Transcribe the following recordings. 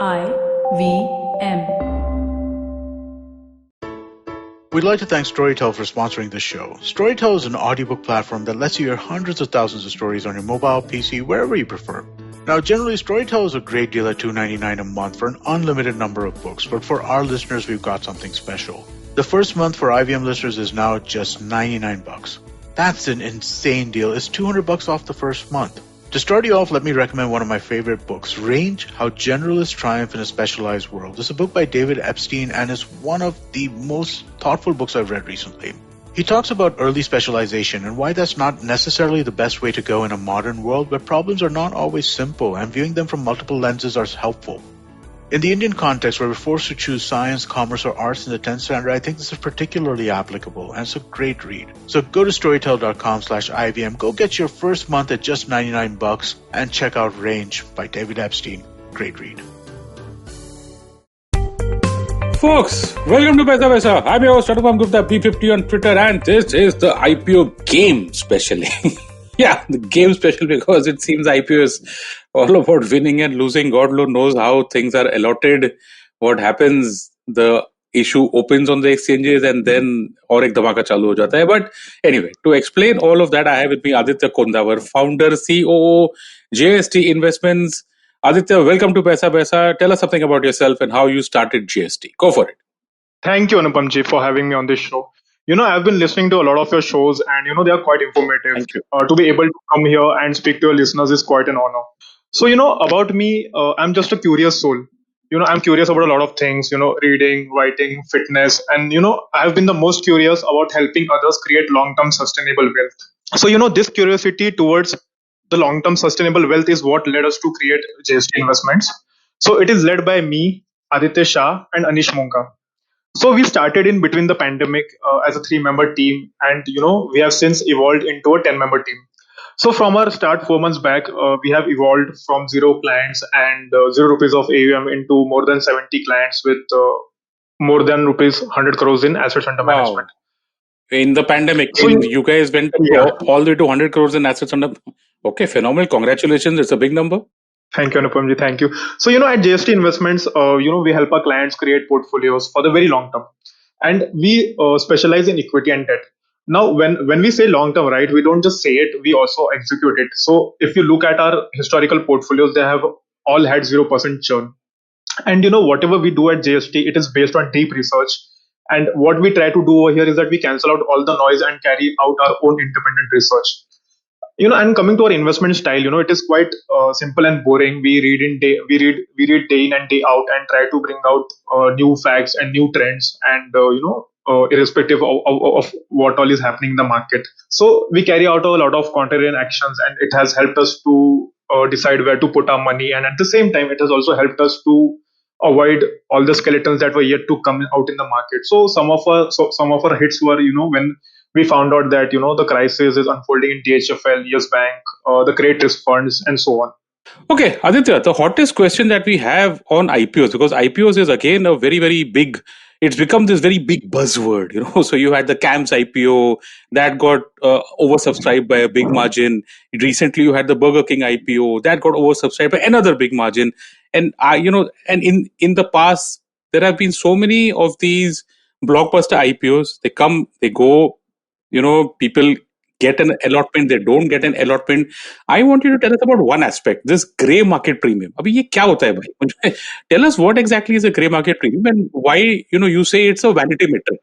IVM. We'd like to thank Storytel for sponsoring this show. Storytel is an audiobook platform that lets you hear hundreds of thousands of stories on your mobile, PC, wherever you prefer. Now, generally, Storytel is a great deal at $2.99 a month for an unlimited number of books, but for our listeners, we've got something special. The first month for IVM listeners is now just $99. That's an insane deal. It's $200 off the first month. To start you off, let me recommend one of my favorite books, Range, How Generalists Triumph in a Specialized World. It's a book by David Epstein and is one of the most thoughtful books I've read recently. He talks about early specialization and why that's not necessarily the best way to go in a modern world where problems are not always simple and viewing them from multiple lenses are helpful. In the Indian context where we're forced to choose science, commerce, or arts in the 10th standard, I think this is particularly applicable and it's a great read. So go to storytel.com/IVM, go get your first month at just $99 and check out Range by David Epstein. Great read. Folks, welcome to Paisa Vaisa. I'm your host Anupam Gupta, B50 on Twitter, and this is the IPO game specially. Yeah, the game special because it seems IPO is all about winning and losing. God knows how things are allotted, what happens, the issue opens on the exchanges and then और एक धमाका चालू हो जाता है. But anyway, to explain all of that, I have with me Aditya Kondawar, founder, COO, JST Investments. Aditya, welcome to Paisa Paisa. Tell us something about yourself and how you started GST. Go for it. Thank you, Anupamji, for having me on this show. I've been listening to a lot of your shows and, they are quite informative. Thank you. To be able to come here and speak to your listeners is quite an honor. So, about me, I'm just a curious soul. I'm curious about a lot of things, reading, writing, fitness. And, I've been the most curious about helping others create long-term sustainable wealth. So, this curiosity towards the long-term sustainable wealth is what led us to create JST Investments. So, it is led by me, Aditya Shah, and Anish Monka. So we started in between the pandemic as a 3-member team, and we have since evolved into a 10-member team. So from our start 4 months back, we have evolved from 0 clients and 0 rupees of AUM into more than 70 clients with more than rupees 100 crores in assets under management. In the pandemic, So you guys went Yeah. all the way to 100 crores in assets under. Okay, phenomenal. Congratulations. It's a big number. Thank you, Anupamji. Thank you. So, at JST Investments, we help our clients create portfolios for the very long term. And we specialize in equity and debt. Now, when we say long term, right, we don't just say it, we also execute it. So, if you look at our historical portfolios, they have all had 0% churn. And, whatever we do at JST, it is based on deep research. And what we try to do over here is that we cancel out all the noise and carry out our own independent research. And coming to our investment style, it is quite simple and boring. We read day in and day out and try to bring out new facts and new trends and irrespective of what all is happening in the market. So we carry out a lot of contrarian actions, and it has helped us to decide where to put our money, and at the same time it has also helped us to avoid all the skeletons that were yet to come out in the market. So some of our hits were when we found out that the crisis is unfolding in DHFL, Yes Bank, the credit risk funds, and so on. Okay, Aditya, the hottest question that we have on IPOs, because IPOs is again a very, very big, it's become this very big buzzword, So you had the CAMS IPO that got oversubscribed by a big margin. Recently you had the Burger King IPO that got oversubscribed by another big margin. And and in the past, there have been so many of these blockbuster IPOs. They come, they go, people get an allotment, they don't get an allotment. I want you to tell us about one aspect, this grey market premium. Abhi ye kya hota hai bhai? Tell us what exactly is a grey market premium and why, you say it's a vanity metric.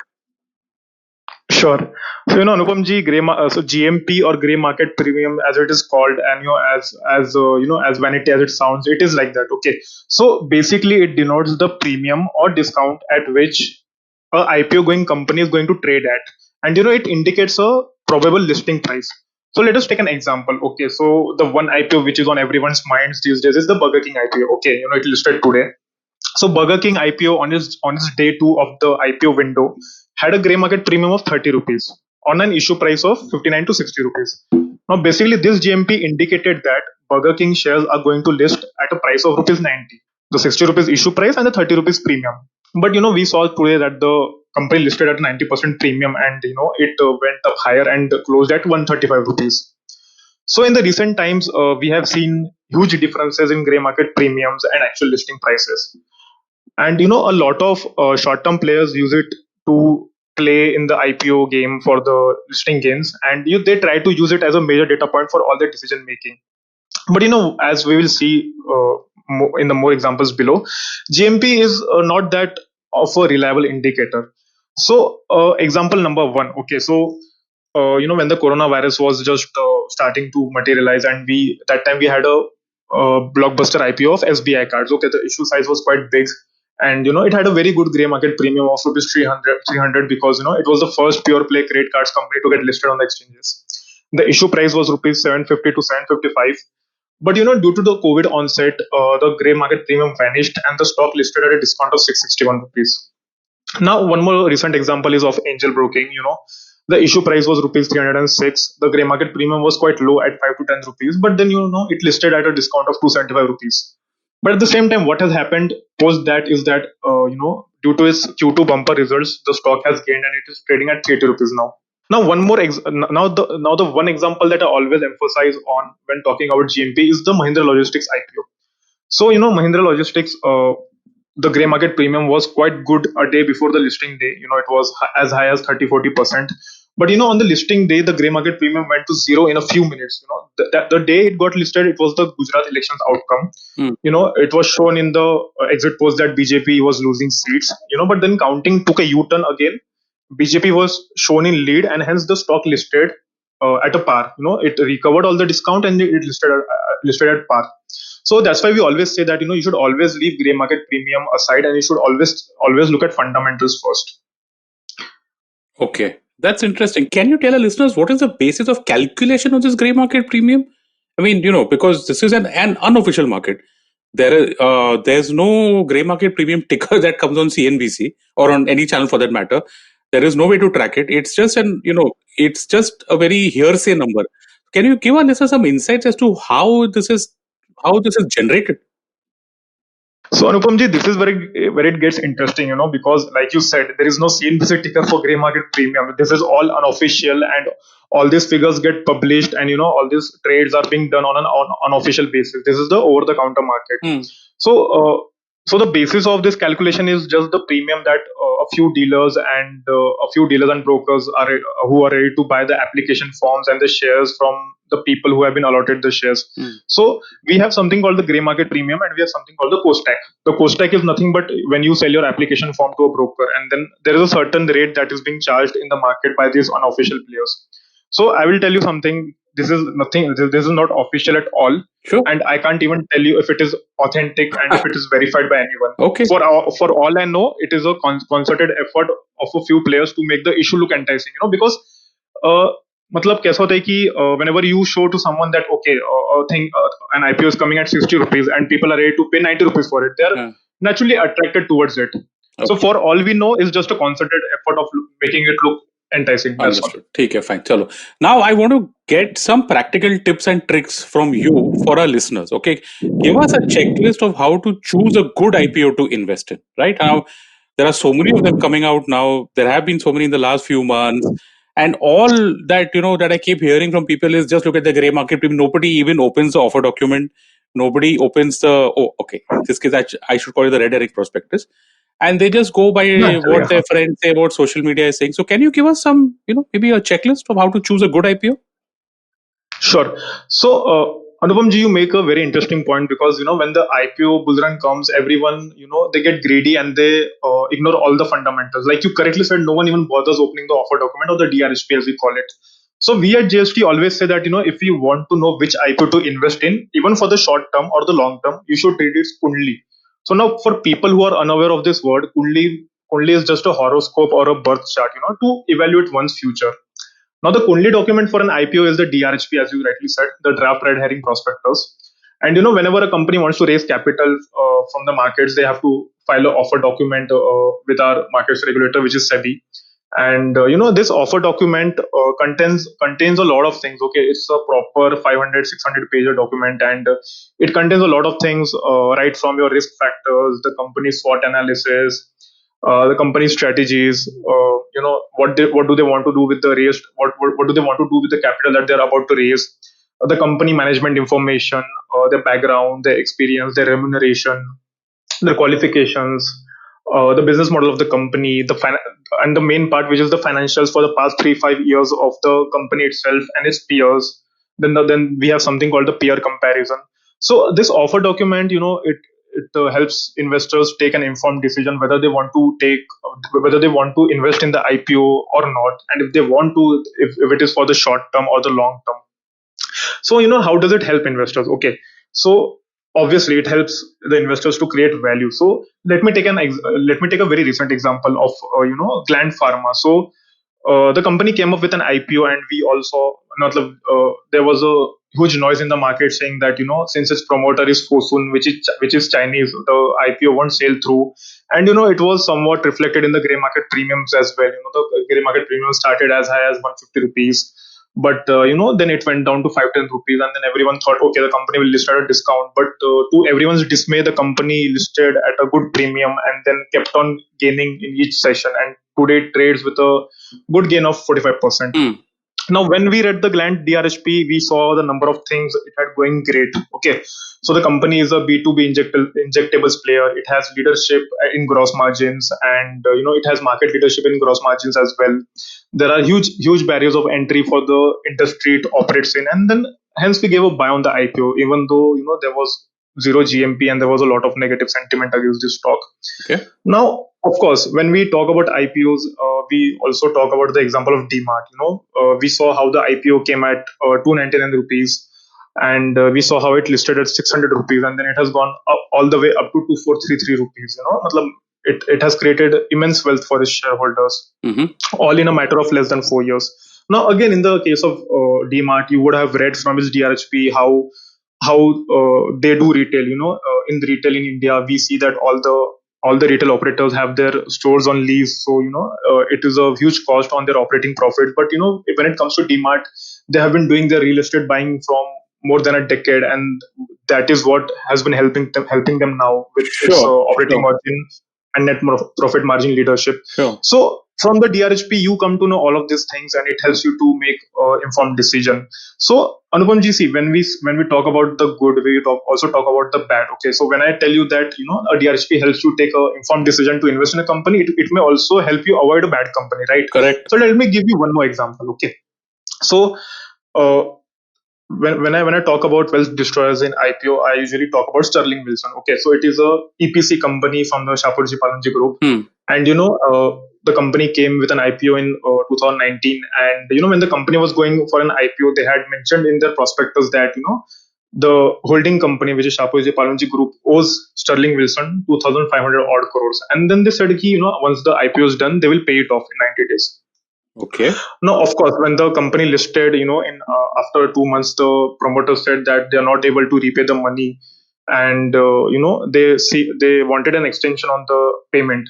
Sure. So Anupamji, so GMP or grey market premium, as it is called, and as vanity as it sounds, it is like that. Okay. So basically, it denotes the premium or discount at which a IPO going company is going to trade at, and it indicates a probable listing price. So let us take an example. Okay. So the one IPO which is on everyone's minds these days is the Burger King IPO. Okay. It listed today. So Burger King IPO on its day 2 of the IPO window had a grey market premium of 30 rupees on an issue price of 59 to 60 rupees. Now, basically, this GMP indicated that Burger King shares are going to list at a price of rupees 90, the 60 rupees issue price and the 30 rupees premium. But, we saw today that the company listed at 90% premium and, it went up higher and closed at 135 rupees. So in the recent times, we have seen huge differences in gray market premiums and actual listing prices. And a lot of short-term players use it to play in the IPO game for the listing gains, and they try to use it as a major data point for all their decision making. But as we will see in the more examples below, GMP is not that of a reliable indicator. So example number one, okay, so when the coronavirus was just starting to materialize, and we that time we had a blockbuster IPO of SBI cards. Okay, the issue size was quite big, and it had a very good gray market premium of rupees 300 because it was the first pure play credit cards company to get listed on the exchanges. The issue price was rupees 750 to 755. But due to the COVID onset, the grey market premium vanished and the stock listed at a discount of 661 rupees. Now, one more recent example is of angel broking. The issue price was rupees 306. The grey market premium was quite low at 5 to 10 rupees, but then it listed at a discount of 275 rupees. But at the same time, what has happened post that is that due to its Q2 bumper results, the stock has gained and it is trading at 30 rupees now. Now, now the one example that I always emphasize on when talking about GMP is the Mahindra Logistics IPO. So Mahindra Logistics, the grey market premium was quite good a day before the listing day. It was as high as 30-40%. But on the listing day, the grey market premium went to zero in a few minutes. The day it got listed, it was the Gujarat elections outcome. It was shown in the exit polls that BJP was losing seats. But then counting took a U-turn again. BJP was shown in lead, and hence the stock listed at a par. It recovered all the discount and it listed at par. So that's why we always say that you should always leave grey market premium aside, and you should always look at fundamentals first. Okay, that's interesting. Can you tell our listeners what is the basis of calculation of this grey market premium? I mean, because this is an unofficial market. There's no grey market premium ticker that comes on CNBC or on any channel for that matter. There is no way to track it. It's just it's just a very hearsay number. Can you give our listeners some insights as to how this is generated? So Anupamji, this is where it gets interesting, because like you said, there is no CNBC ticker for grey market premium. This is all unofficial, and all these figures get published, and all these trades are being done on an unofficial basis. This is the over-the-counter market. So the basis of this calculation is just the premium that a few dealers and brokers who are ready to buy the application forms and the shares from the people who have been allotted the shares. So we have something called the grey market premium, and we have something called the post-tax. The post-tax is nothing but when you sell your application form to a broker, and then there is a certain rate that is being charged in the market by these unofficial players. So I will tell you something. This is nothing. This is not official at all. Sure. And I can't even tell you if it is authentic and if it is verified by anyone. Okay. For all I know, it is a concerted effort of a few players to make the issue look enticing. Because मतलब कैसा होता है कि whenever you show to someone that okay, an IPO is coming at 60 rupees and people are ready to pay 90 rupees for it, they are naturally attracted towards it. Okay. So for all we know, is just a concerted effort of making it look enticing. Understood. Okay, fine. Chalo. Now I want to get some practical tips and tricks from you for our listeners. Okay, give us a checklist of how to choose a good IPO to invest in. Right now, there are so many of them coming out now. There have been so many in the last few months. And all that that I keep hearing from people is just look at the grey market. Nobody even opens the offer document. Nobody opens the in this case I should call it the red herring prospectus, and they just go by what their friends say about social media is saying. So can you give us some maybe a checklist of how to choose a good IPO? Sure. So Anupamji, you make a very interesting point, because when the IPO bull run comes, everyone they get greedy and they ignore all the fundamentals. Like you correctly said, no one even bothers opening the offer document or the DRHP as we call it. So we at JST always say that if you want to know which IPO to invest in, even for the short term or the long term, you should read its Kundli. So now for people who are unaware of this word, Kundli is just a horoscope or a birth chart, to evaluate one's future. Now, the Kundli document for an IPO is the DRHP, as you rightly said, the draft red herring prospectus. And whenever a company wants to raise capital from the markets, they have to file an offer document with our markets regulator, which is SEBI. And this offer document contains a lot of things. Okay, it's a proper 500-600 pager document, and it contains a lot of things, right from your risk factors, the company SWOT analysis, the company's strategies, what do they want to do with the raised, what do they want to do with the capital that they're about to raise, the company management information, their background, their experience, their remuneration, their qualifications, the business model of the company, and the main part, which is the financials for the past 3-5 years of the company itself and its peers. Then we have something called the peer comparison. So this offer document, it helps investors take an informed decision whether they want to invest in the IPO or not, and if they want to, if it is for the short term or the long term. So, how does it help investors? Okay. So obviously it helps the investors to create value. So let me take a very recent example of, Gland Pharma. So the company came up with an IPO, and we also not there was a huge noise in the market saying that, since its promoter is Fosun, which is Chinese, the IPO won't sail through. And it was somewhat reflected in the grey market premiums as well. The grey market premium started as high as 150 rupees, but then it went down to 5-10 rupees, and then everyone thought, okay, the company will list at a discount. But to everyone's dismay, the company listed at a good premium and then kept on gaining in each session, and today it trades with a good gain of 45%. Now, when we read the Gland DRHP, we saw the number of things it had going great. Okay, so the company is a B2B injectables player. It has leadership in gross margins, and it has market leadership in gross margins as well. There are huge barriers of entry for the industry it operates in, and then hence we gave a buy on the IPO, even though there was zero GMP and there was a lot of negative sentiment against this stock. Okay. Now, of course, when we talk about IPOs, we also talk about the example of DMart. We saw how the IPO came at 299 rupees, and we saw how it listed at 600 rupees, and then it has gone up all the way up to 2433 rupees. It has created immense wealth for its shareholders, all in a matter of less than 4 years. Now, again, in the case of DMart, you would have read from its DRHP how they do retail. In the retail in India, we see that all the retail operators have their stores on lease, so it is a huge cost on their operating profit. But when it comes to DMart, they have been doing their real estate buying from more than a decade, and that is what has been helping them now with its operating margin and net profit margin leadership. Sure. So from the DRHP, you come to know all of these things, and it helps you to make informed decision. So Anupam ji, see, when we talk about the good, we also talk about the bad. Okay, so when I tell you that a DRHP helps you take an informed decision to invest in a company, it may also help you avoid a bad company, right? Correct. So let me give you one more example. Okay, so when I talk about wealth destroyers in IPO, I usually talk about Sterling Wilson. Okay, so it is a EPC company from the Shapoorji Pallonji Group, and the company came with an IPO in 2019. And when the company was going for an IPO, they had mentioned in their prospectus that the holding company, which is Shapoorji Pallonji Group, owes Sterling Wilson 2,500 odd crores. And then they said, once the IPO is done, they will pay it off in 90 days. Okay. Now, of course, when the company listed, after 2 months, the promoter said that they are not able to repay the money, and they wanted an extension on the payment.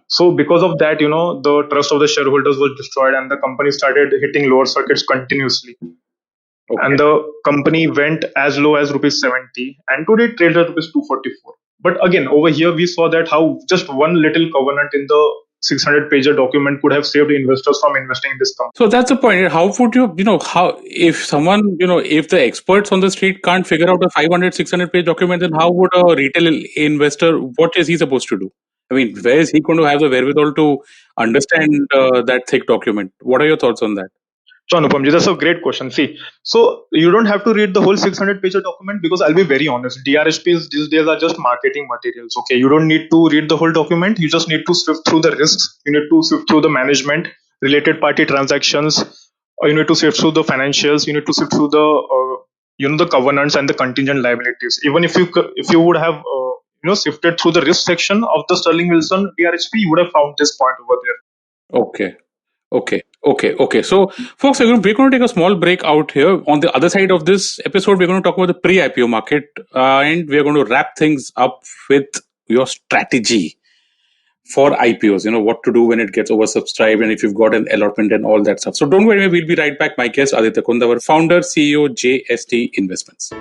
So because of that, the trust of the shareholders was destroyed, and the company started hitting lower circuits continuously. Okay. And the company went as low as rupees 70, and today it trades at rupees 244. But again, over here we saw that how just one little covenant in the 600-pager document could have saved investors from investing in this company. So that's the point. How would how if someone, if the experts on the street can't figure out a 500, 600-page document, then how would a retail investor, what is he supposed to do? I mean, where is he going to have the wherewithal to understand that thick document? What are your thoughts on that? So Anupamji, that's a great question. See, so you don't have to read the whole 600-page document, because I'll be very honest, DRHPs these days are just marketing materials. Okay, you don't need to read the whole document. You just need to sift through the risks. You need to sift through the management, related party transactions. Or you need to sift through the financials. You need to sift through the the covenants and the contingent liabilities. Even if you would have sifted through the risk section of the Sterling Wilson DRHP, you would have found this point over there. Okay. So, folks, we're going to take a small break out here. On the other side of this episode, we're going to talk about the pre-IPO market, and we're going to wrap things up with your strategy for IPOs. What to do when it gets oversubscribed, and if you've got an allotment and all that stuff. So don't worry, we'll be right back. My guest, Aditya Kundawar, founder, CEO, JST Investments.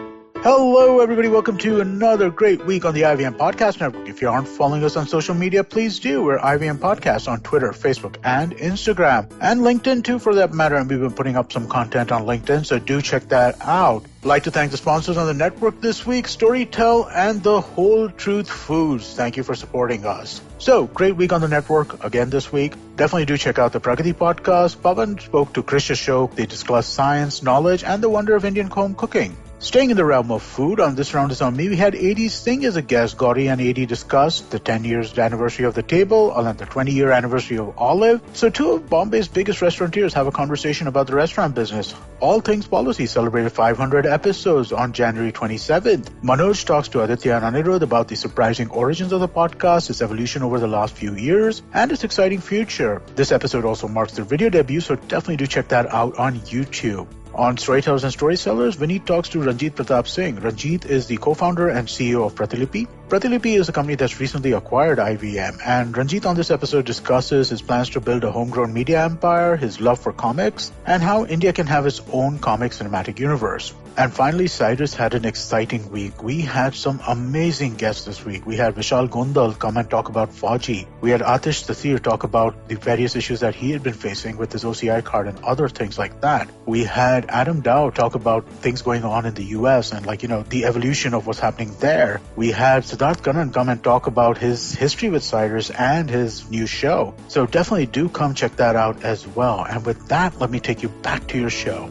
Hello, everybody. Welcome to another great week on the IVM Podcast Network. If you aren't following us on social media, please do. We're IVM Podcast on Twitter, Facebook, and Instagram, and LinkedIn too, for that matter. And we've been putting up some content on LinkedIn, so do check that out. I'd like to thank the sponsors on the network this week, Storytel and the Whole Truth Foods. Thank you for supporting us. So, great week on the network again this week. Definitely do check out the Pragati podcast. Pavan spoke to Krish Ashok. They discussed science, knowledge, and the wonder of Indian home cooking. Staying in the realm of food, on This Round Is On Me, we had AD Singh as a guest. Gauri and AD discussed the 10 years anniversary of The Table and the 20-year anniversary of Olive. So two of Bombay's biggest restaurateurs have a conversation about the restaurant business. All Things Policy celebrated 500 episodes on January 27th. Manoj talks to Aditya and Anirudh about the surprising origins of the podcast, its evolution over the last few years, and its exciting future. This episode also marks their video debut, so definitely do check that out on YouTube. On Storytellers and Storysellers, Vineet talks to Ranjit Pratap Singh. Ranjit is the co-founder and CEO of Pratilipi. Pratilipi is a company that's recently acquired IVM, and Ranjit on this episode discusses his plans to build a homegrown media empire, his love for comics, and how India can have its own comic cinematic universe. And finally, Cyrus had an exciting week. We had some amazing guests this week. We had Vishal Gondal come and talk about Fauji. We had Atish Tathir talk about the various issues that he had been facing with his OCI card and other things like that. We had Adam Dow talk about things going on in the US and the evolution of what's happening there. We had Siddharth Kannan come and talk about his history with Cyrus and his new show. So definitely do come check that out as well. And with that, let me take you back to your show.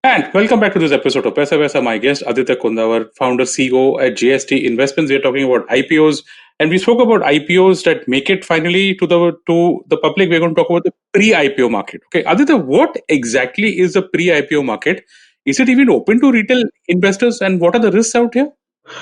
And welcome back to this episode of Paisa Vaisa. My guest, Aditya Kundawar, founder, CEO at JST Investments. We're talking about IPOs. And we spoke about IPOs that make it finally to the public. We're going to talk about the pre-IPO market. Okay, Aditya, what exactly is the pre-IPO market? Is it even open to retail investors? And what are the risks out here?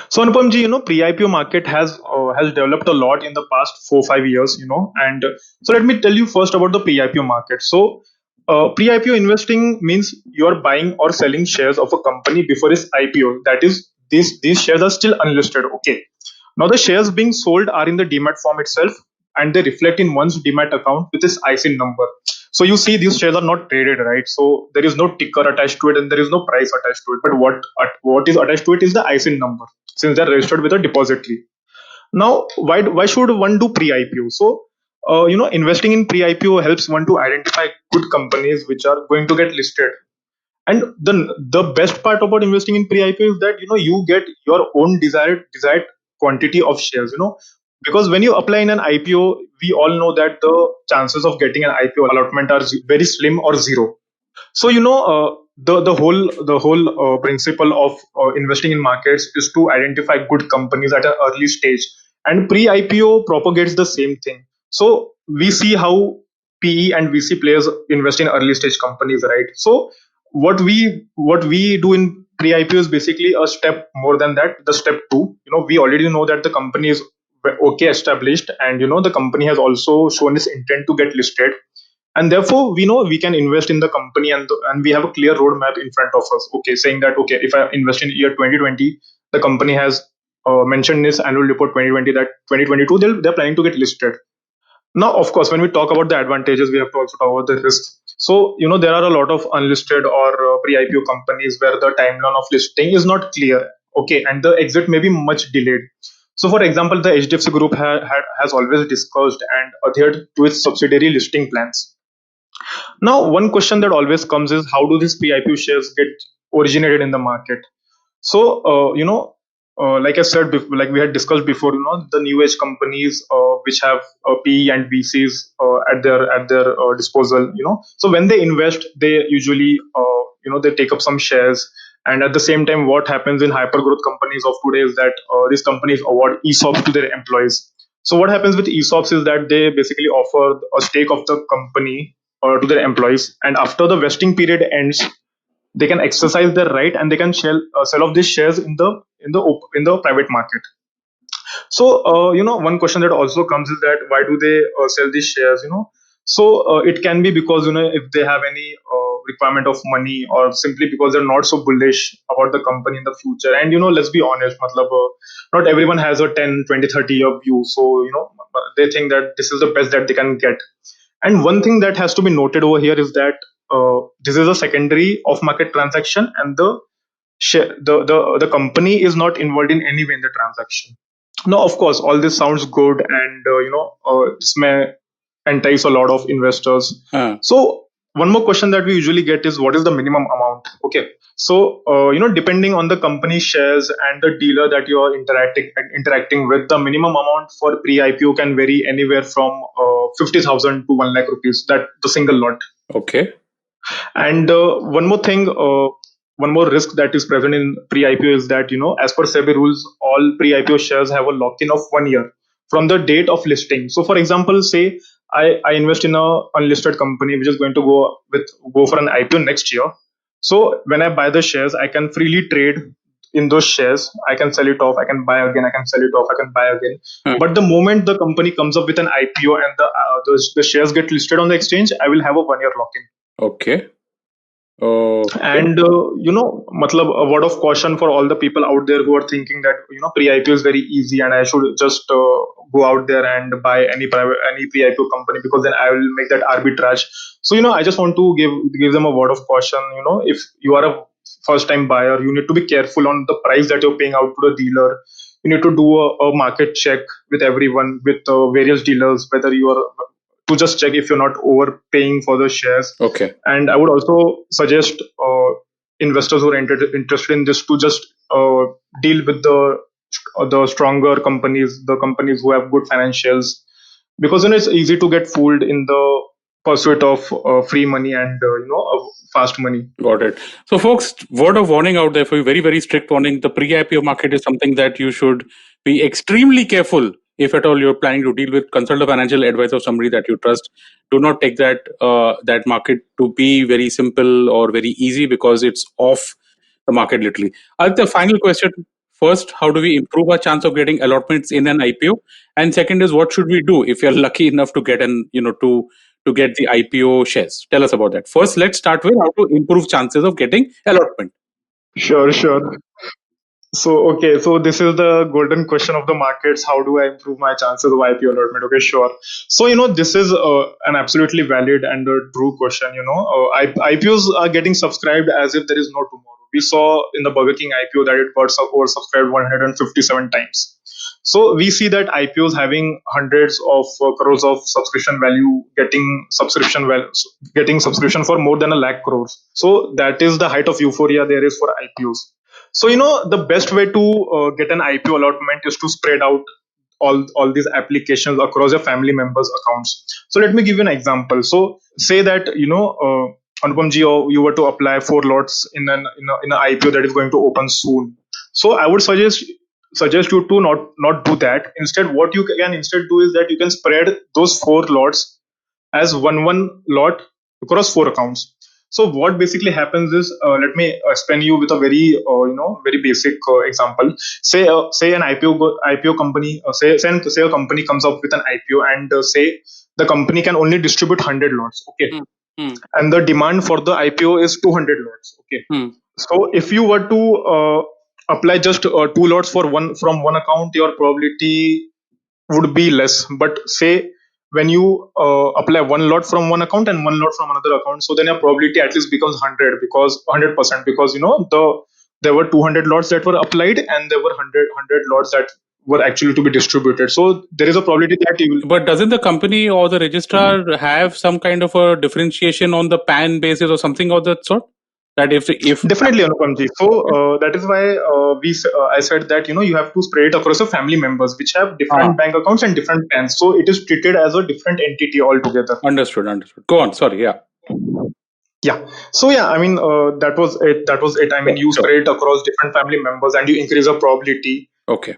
So Anupamji, pre-IPO market has developed a lot in the past 4-5 years, and so let me tell you first about the pre-IPO market. So pre-IPO investing means you are buying or selling shares of a company before its IPO. That is, these shares are still unlisted. Okay. Now the shares being sold are in the demat form itself, and they reflect in one's demat account with its ISIN number. So you see, these shares are not traded, right? So there is no ticker attached to it, and there is no price attached to it. But what is attached to it is the ISIN number, since they are registered with a depository. Now, why should one do pre-IPO? So investing in pre-IPO helps one to identify good companies which are going to get listed. And the best part about investing in pre-IPO is that you get your own desired quantity of shares. Because when you apply in an IPO, we all know that the chances of getting an IPO allotment are very slim or zero. So the whole principle of investing in markets is to identify good companies at an early stage, and pre-IPO propagates the same thing. So we see how PE and VC players invest in early stage companies, right? So what we do in pre-IPO is basically a step more than that. The step two, we already know that the company is okay established, and the company has also shown its intent to get listed, and therefore we know we can invest in the company, and we have a clear roadmap in front of us, okay, saying that okay, if I invest in year 2020, the company has mentioned in its annual report 2020 that 2022 they're planning to get listed. Now, of course, when we talk about the advantages, we have to also talk about the risks. So there are a lot of unlisted or pre-IPO companies where the timeline of listing is not clear, okay, and the exit may be much delayed. So for example, the HDFC group has always discussed and adhered to its subsidiary listing plans. Now, one question that always comes is, how do these pre-IPO shares get originated in the market? So, like I said, like we had discussed before, the new age companies which have PE and VCs at their disposal. So when they invest, they usually they take up some shares. And at the same time, what happens in hyper growth companies of today is that these companies award ESOPs to their employees. So what happens with ESOPs is that they basically offer a stake of the company to their employees, and after the vesting period ends, they can exercise their right, and they can sell off these shares in the private market. So one question that also comes is that why do they sell these shares? So it can be because if they have any requirement of money, or simply because they're not so bullish about the company in the future. And let's be honest, matlab, not everyone has a 10, 20, 30-year view. So they think that this is the best that they can get. And one thing that has to be noted over here is that this is a secondary off-market transaction, and the the company is not involved in any way in the transaction. Now, of course, all this sounds good, and this may entice a lot of investors. Uh, So, one more question that we usually get is, what is the minimum amount? Okay, so depending on the company shares and the dealer that you are interacting with, the minimum amount for pre-IPO can vary anywhere from 50,000 to 1 lakh rupees. That the single lot. okay. And one more risk that is present in pre-IPO is that, as per SEBI rules, all pre-IPO shares have a lock-in of 1 year from the date of listing. So, for example, say I invest in a unlisted company which is going to go for an IPO next year. So when I buy the shares, I can freely trade in those shares. I can sell it off. I can buy again. I can sell it off. I can buy again. Uh, But the moment the company comes up with an IPO and the shares get listed on the exchange, I will have a 1 year lock-in. okay. Okay. And matlab, a word of caution for all the people out there who are thinking that pre-IPO is very easy and I should just go out there and buy any pre-IPO company because then I will make that arbitrage. So I just want to give them a word of caution. If you are a first time buyer, you need to be careful on the price that you're paying out to the dealer. You need to do a market check with everyone, with various dealers, whether you are to just check if you're not overpaying for the shares. Okay. And I would also suggest investors who are interested in this to just deal with the stronger companies, the companies who have good financials, because it's easy to get fooled in the pursuit of free money and fast money. Got it. So, folks, word of warning out there for you, very, very strict warning. The pre-IPO market is something that you should be extremely careful if at all you're planning to deal with. Consult a financial advisor or somebody that you trust. Do not take that market to be very simple or very easy because it's off the market literally. The final question. First, how do we improve our chance of getting allotments in an IPO? And second is, what should we do if you're lucky enough to get to get the IPO shares? Tell us about that. First, let's start with how to improve chances of getting allotment. Sure. So this is the golden question of the markets. How do I improve my chances of IPO allotment? Okay, sure. So, this is an absolutely valid and a true question. IPOs are getting subscribed as if there is no tomorrow. We saw in the Burger King IPO that it got oversubscribed 157 times. So we see that IPOs having hundreds of crores of subscription value, getting subscription for more than a lakh crores. So that is the height of euphoria there is for IPOs. So the best way to get an IPO allotment is to spread out all these applications across your family members' accounts. So let me give you an example. So say that Anupam ji, you were to apply 4 lots in an IPO that is going to open soon. So I would suggest you to not do that. Instead, what you can instead do is that you can spread those 4 lots as one lot across 4 accounts. So what basically happens is, let me explain you with a very basic example. Say an IPO company, say a company comes up with an IPO, and say the company can only distribute 100 lots. Okay, and the demand for the IPO is 200 lots. Okay, so if you were to apply just 2 lots from one account, your probability would be less. But say when you apply 1 lot from one account and 1 lot from another account, so then your probability at least becomes 100% because there were 200 lots that were applied and there were 100 lots that were actually to be distributed. So there is a probability that you will. But doesn't the company or the registrar have some kind of a differentiation on the PAN basis or something of that sort? That if Definitely, Anupamji. So that is why I said that you have to spread it across your family members, which have different bank accounts and different PANs. So it is treated as a different entity altogether. Understood. Go on. Sorry. Yeah. Yeah. So I mean that was it. I mean, you spread it across different family members and you increase the probability. Okay.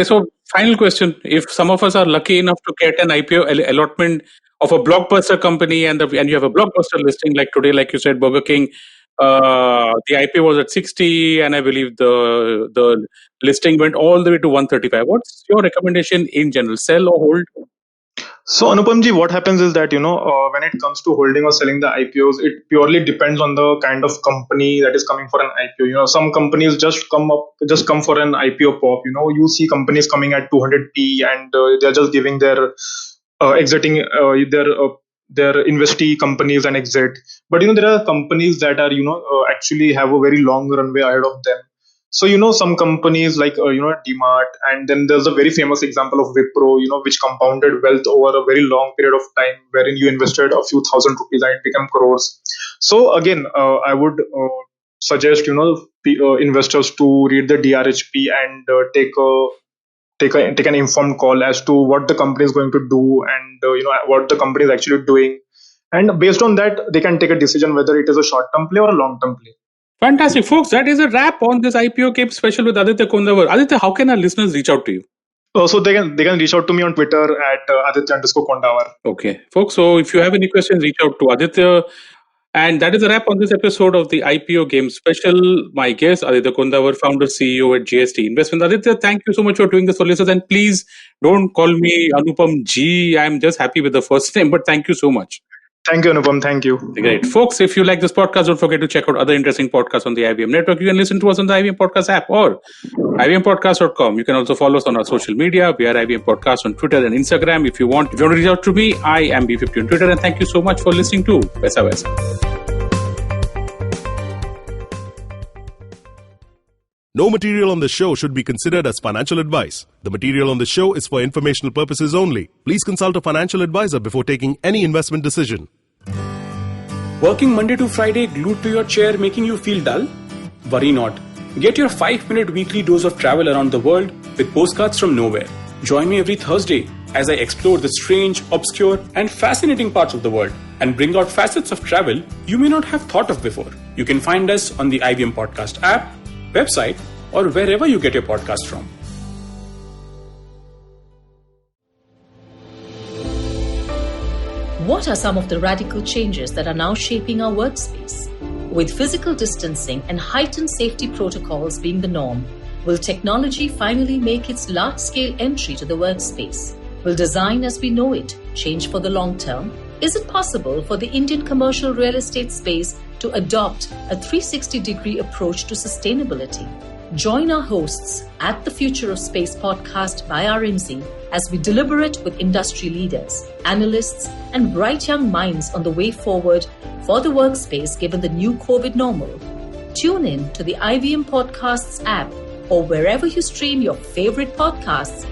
So final question: if some of us are lucky enough to get an IPO allotment of a blockbuster company and you have a blockbuster listing like today, like you said, Burger King. The IPO was at 60, and I believe the listing went all the way to 135. What's your recommendation in general? Sell or hold? So Anupamji, what happens is that when it comes to holding or selling the IPOs, it purely depends on the kind of company that is coming for an IPO. Some companies just come for an IPO pop. You see companies coming at 200p and they're just giving their exiting their their investee companies and exit. But there are companies that are actually have a very long runway ahead of them. So some companies like DMart, and then there's a very famous example of Wipro, which compounded wealth over a very long period of time, wherein you invested a few thousand rupees and it became crores. So again, I would suggest investors to read the DRHP and take an informed call as to what the company is going to do, and what the company is actually doing, and based on that they can take a decision whether it is a short term play or a long term play. Fantastic, folks. That is a wrap on this IPO Game special with Aditya Kondawar. Aditya, how can our listeners reach out to you? So they can reach out to me on Twitter at Aditya_Kondawar. Okay, folks. So if you have any questions, reach out to Aditya. And that is a wrap on this episode of the IPO Game special. My guest, Aditya Kondawar, founder, CEO at JST Investments. Aditya, thank you so much for doing this for listeners. And please don't call me Anupam G. I'm just happy with the first name, but thank you so much. Thank you, Anupam. Thank you. Great. Folks, if you like this podcast, don't forget to check out other interesting podcasts on the IBM network. You can listen to us on the IBM Podcast app or IBMPodcast.com. You can also follow us on our social media. We are IBM Podcast on Twitter and Instagram. If you want to reach out to me, I am B50 on Twitter. And thank you so much for listening to Paisa Vaisa. No material on the show should be considered as financial advice. The material on the show is for informational purposes only. Please consult a financial advisor before taking any investment decision. Working Monday to Friday glued to your chair making you feel dull? Worry not. Get your 5-minute weekly dose of travel around the world with Postcards from Nowhere. Join me every Thursday as I explore the strange, obscure and fascinating parts of the world and bring out facets of travel you may not have thought of before. You can find us on the IBM Podcast app, website, or wherever you get your podcast from. What are some of the radical changes that are now shaping our workspace? With physical distancing and heightened safety protocols being the norm, will technology finally make its large-scale entry to the workspace? Will design as we know it change for the long term? Is it possible for the Indian commercial real estate space to adopt a 360-degree approach to sustainability? Join our hosts at the Future of Space podcast by RMZ as we deliberate with industry leaders, analysts, and bright young minds on the way forward for the workspace given the new COVID normal. Tune in to the IBM Podcasts app or wherever you stream your favorite podcasts